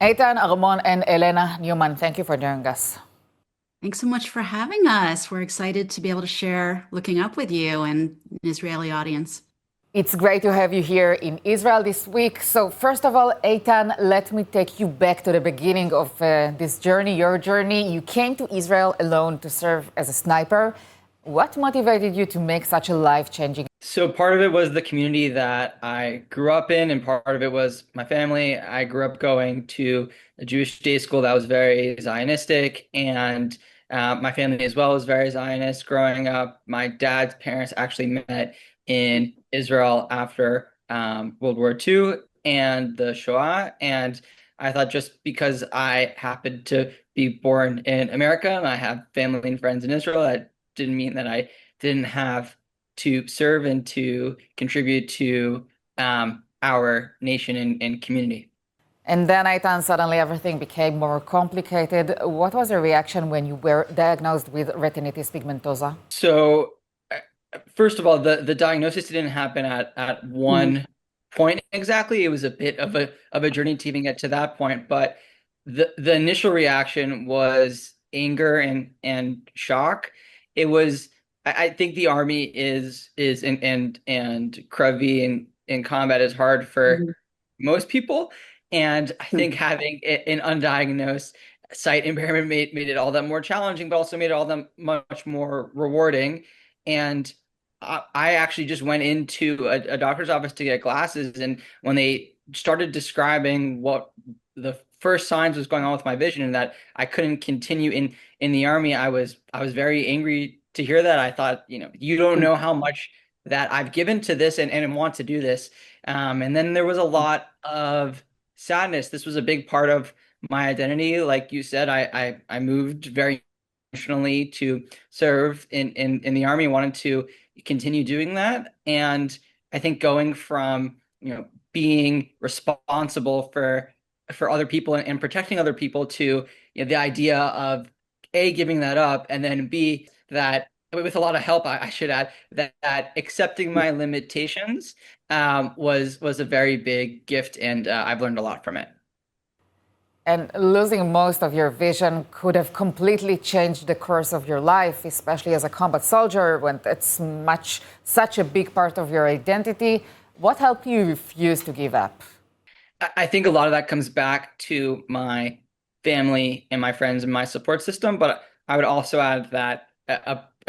Eitan Armon and Elena Neuman, thank you for joining us. Thanks so much for having us. We're excited to be able to share Looking Up with you and an Israeli audience. It's great to have you here in Israel this week. So, first of all, Eitan, let me take you back to the beginning of this journey, your journey. You came to Israel alone to serve as a sniper. What motivated you to make such a life-changing? So part of it was the community that I grew up in, and part of it was my family. I grew up going to a Jewish day school that was very Zionistic, and my family as well was very Zionist growing up. My dad's parents actually met in Israel after World War II and the Shoah, and I thought just because I happened to be born in America and I have family and friends in Israel, that didn't mean that I didn't have to serve and to contribute to our nation and community. And then, Eitan, suddenly everything became more complicated. What was your reaction when you were diagnosed with retinitis pigmentosa? So, first of all, the diagnosis didn't happen at Mhm. one point exactly. It was a bit of a journey to even get to that point, but the initial reaction was anger and shock. It was I think the army is and Kravi in combat is hard for Mhm. most people. And I think having an undiagnosed sight impairment made it all that more challenging, but also made it all that much more rewarding. And I actually just went into a doctor's office to get glasses, and when they started describing what the first signs was going on with my vision and that I couldn't continue in the army, I was very angry to hear that. I thought, you don't know how much that I've given to this and want to do this. And then there was a lot of sadness. This was a big part of my identity. Like you said, I moved very intentionally to serve in the army, wanted to continue doing that. And I think going from, being responsible for other people and protecting other people to, the idea of A, giving that up, and then B, that with a lot of help, I should add, that accepting my limitations was a very big gift, and I've learned a lot from it. And losing most of your vision could have completely changed the course of your life, especially as a combat soldier, when it's such a big part of your identity. What helped you refuse to give up? I think a lot of that comes back to my family and my friends and my support system, but I would also add that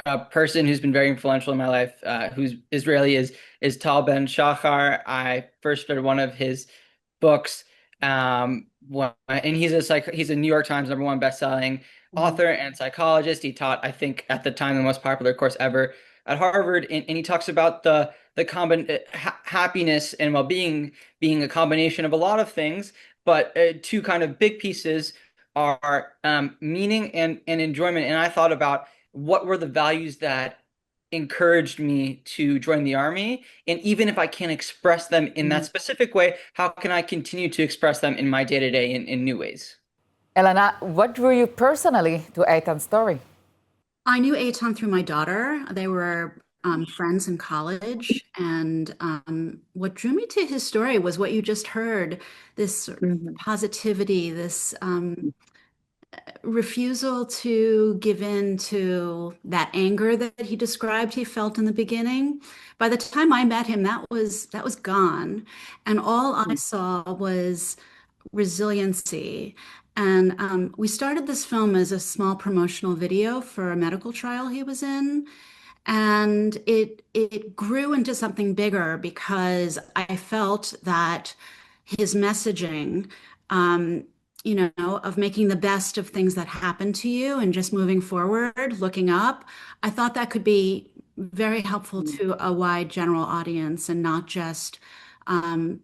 a person who's been very influential in my life, who's Israeli, is Tal Ben Shachar. I first read one of his books, and he's a New York Times #1 best-selling Mhm. author and psychologist. He taught, I think, at the time the most popular course ever at Harvard, and he talks about the happiness and well-being being a combination of a lot of things, but two kind of big pieces are meaning and enjoyment. And I thought about what were the values that encouraged me to join the army. And even if I can't express them in that Mhm. specific way, how can I continue to express them in my day-to-day in new ways? Elena, what drew you personally to Eitan's story? I knew Eitan through my daughter. They were friends in college. And what drew me to his story was what you just heard, this sort of Mhm. positivity, this refusal to give in to that anger that he described he felt in the beginning. By the time I met him, that was gone, and all I saw was resiliency. And we started this film as a small promotional video for a medical trial he was in, and it grew into something bigger because I felt that his messaging, um, of making the best of things that happen to you and just moving forward, looking up, I thought that could be very helpful to a wide general audience and not just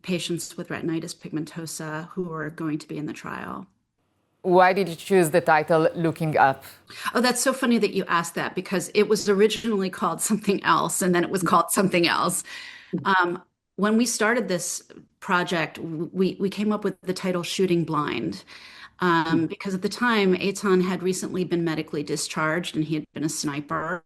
patients with retinitis pigmentosa who are going to be in the trial. Why did you choose the title Looking Up? Oh, that's so funny that you asked that because it was originally called something else and then it was called something else. Um, when we started this project, we came up with the title Shooting Blind because at the time, Eitan had recently been medically discharged and he had been a sniper.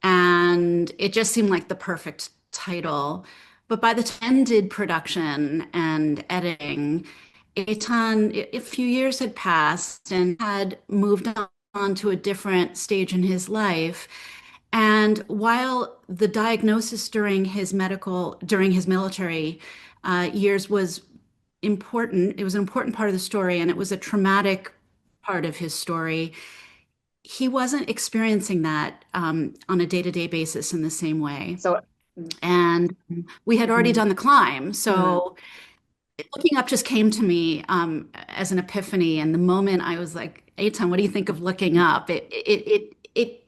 And it just seemed like the perfect title. But by the time did production and editing, a few years had passed and had moved on to a different stage in his life. And while the diagnosis during his military years was important, it was an important part of the story, and it was a traumatic part of his story. He wasn't experiencing that on a day-to-day basis in the same way. So, And we had already done the climb. So looking up just came to me as an epiphany. And the moment I was like, Eitan, what do you think of looking up? It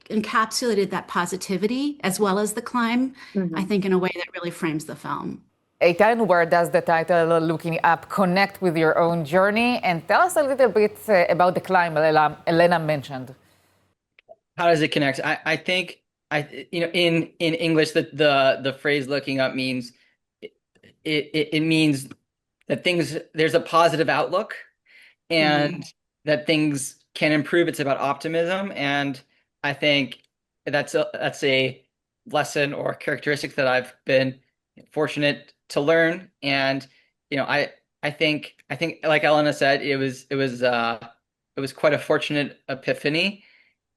encapsulated that positivity as well as the climb, I think, in a way that really frames the film. Eitan, where does the title Looking Up connect with your own journey? And tell us a little bit about the climb Elena mentioned. How does it connect? I think in English the phrase looking up means it means that there's a positive outlook and that things can improve. It's about optimism, and I think that's a lesson or characteristic that I've been fortunate to learn. And I think like Elena said, it was quite a fortunate epiphany,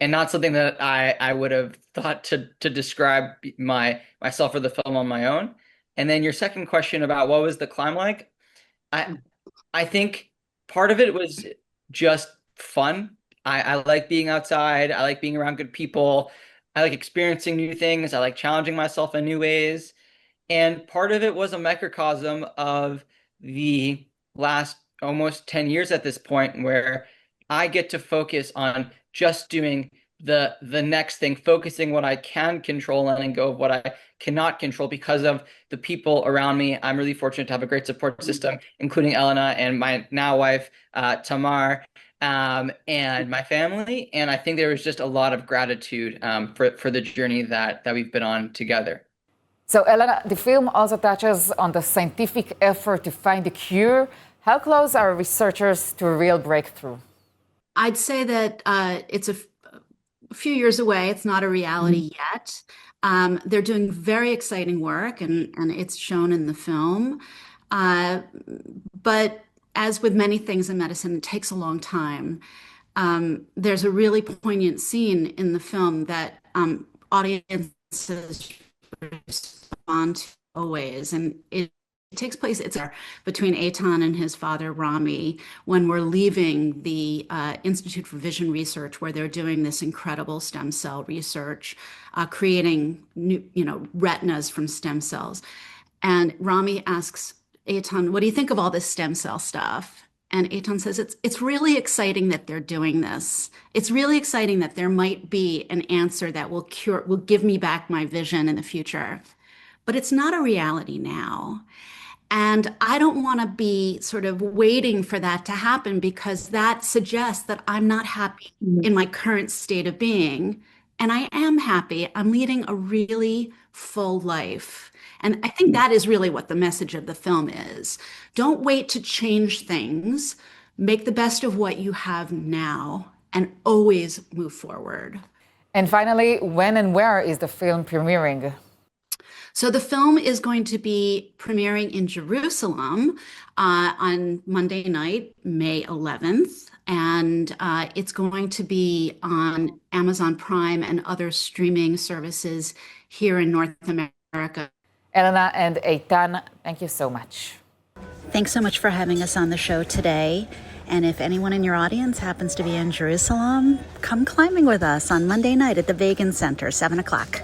and not something that I would have thought to describe myself or the film on my own. And then your second question about what was the climb like, I think part of it was just fun. I like being outside. I like being around good people. I like experiencing new things. I like challenging myself in new ways. And part of it was a microcosm of the last almost 10 years at this point, where I get to focus on just doing the next thing, focusing what I can control, letting go of what I cannot control because of the people around me. I'm really fortunate to have a great support system, including Elena and my now wife, Tamar, and my family. And I think there was just a lot of gratitude for the journey that we've been on together. So, Elena, the film also touches on the scientific effort to find a cure. How close are researchers to a real breakthrough? I'd say that it's a few years away. It's not a reality yet. They're doing very exciting work, and it's shown in the film. But as with many things in medicine, it takes a long time. There's a really poignant scene in the film that audiences respond to always, and it takes place between Eitan and his father Rami when we're leaving the Institute for Vision Research, where they're doing this incredible stem cell research, creating new, retinas from stem cells. And Rami asks Eitan, "What do you think of all this stem cell stuff?" And Eitan says, "It's really exciting that they're doing this. It's really exciting that there might be an answer that will give me back my vision in the future. But it's not a reality now. And I don't want to be sort of waiting for that to happen, because that suggests that I'm not happy in my current state of being. And I am happy. I'm leading a really full life." And I think that is really what the message of the film is. Don't wait to change things. Make the best of what you have now and always move forward. And finally, when and where is the film premiering? So the film is going to be premiering in Jerusalem on Monday night, May 11th. And it's going to be on Amazon Prime and other streaming services here in North America. Elena and Eitan, thank you so much. Thanks so much for having us on the show today. And if anyone in your audience happens to be in Jerusalem, come climbing with us on Monday night at the Vegan Center, 7 o'clock.